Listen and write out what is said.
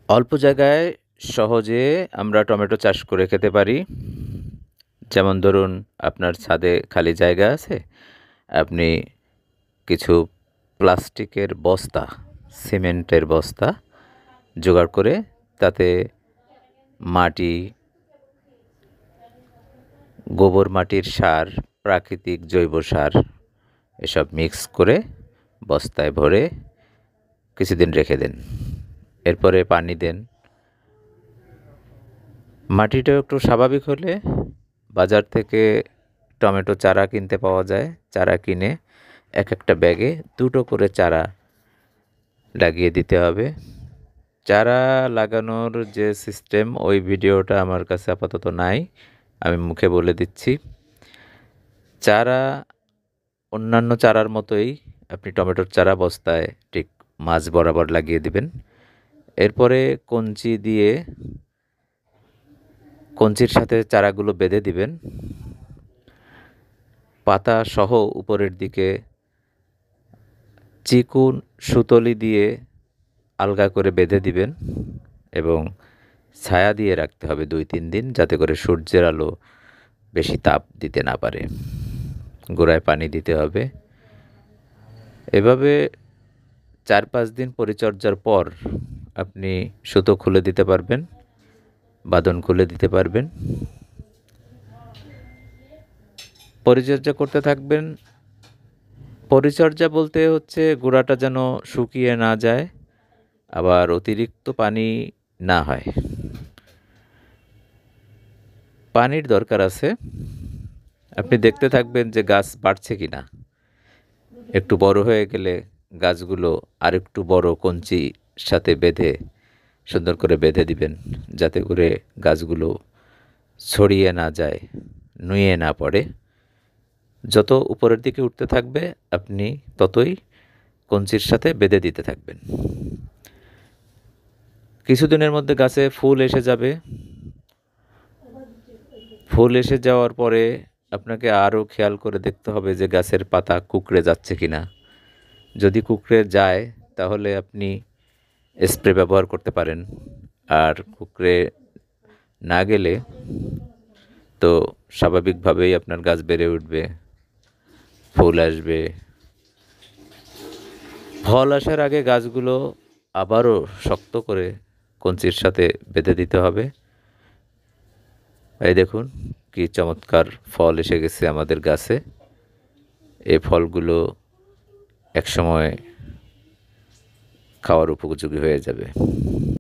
অল্প জায়গায় সহজে আমরা টমেটো চাষ করে খেতে পারি। যেমন ধরুন, আপনার ছাদে খালি জায়গা আছে, আপনি কিছু প্লাস্টিকের বস্তা, সিমেন্টের বস্তা জোগাড় করে তাতে মাটি, গোবর মাটির সার, প্রাকৃতিক জৈব সার এসব মিক্স করে বস্তায় ভরে কিছুদিন রেখে দেন। এরপরে পানি দেন। মাটিটা একটু স্বাভাবিক হলে বাজার থেকে টমেটো চারা কিনতে পাওয়া যায়। চারা কিনে এক একটা ব্যাগে 2টো করে চারা লাগিয়ে দিতে হবে। চারা লাগানোর যে সিস্টেম, ওই ভিডিওটা আমার কাছে আপাতত নাই, আমি মুখে বলে দিচ্ছি। চারা অন্যান্য চারার মতোই আপনি টমেটোর চারা বস্তায় ঠিক মাঝ বরাবর লাগিয়ে দিবেন। এরপরে কঞ্চির সাথে চারাগুলো বেঁধে দিবেন। পাতা সহ উপরের দিকে চিকন সুতলি দিয়ে আলগা করে বেঁধে দিবেন এবং ছায়া দিয়ে রাখতে হবে 2-3 দিন, যাতে করে সূর্যের আলো বেশি তাপ দিতে না পারে। গোড়ায় পানি দিতে হবে। এভাবে 4-5 দিন পরিচর্যার পর আপনি সুতো খুলে দিতে পারবেন, বাঁধন খুলে দিতে পারবেন। পরিচর্যা করতে থাকবেন। পরিচর্যা বলতে হচ্ছে গোড়াটা যেন শুকিয়ে না যায়, আবার অতিরিক্ত পানি না হয়। পানির দরকার আছে। আপনি দেখতে থাকবেন যে গাছ বাড়ছে কিনা। একটু বড় হয়ে গেলে গাছগুলো আরেকটু বড় কঞ্চির সাথে সুন্দর করে বেঁধে দিবেন, যাতে করে গাছগুলো ছড়িয়ে না যায়, নুয়ে না পড়ে। যত উপরের দিকে উঠতে থাকবে আপনি ততই কঞ্চির সাথে বেঁধে দিতে থাকবেন। কিছুদিনের মধ্যে গাছে ফুল এসে যাবে। ফুল এসে যাওয়ার পরে আপনাকে আরও খেয়াল করে দেখতে হবে যে গাছের পাতা কুঁকড়ে যাচ্ছে কিনা। যদি কুঁকড়ে যায় তাহলে আপনি স্প্রে ব্যবহার করতে পারেন। আর কুঁকড়ে না গেলে তো স্বাভাবিকভাবেই আপনার গাছ বেড়ে উঠবে, ফুল আসবে। ফল আসার আগে গাছগুলো আবারও শক্ত করে কঞ্চির সাথে বেঁধে দিতে হবে। এই দেখুন কি চমৎকার ফল এসে গেছে আমাদের গাছে। এই ফলগুলো একসময় খাওয়ার উপযোগী হয়ে যাবে।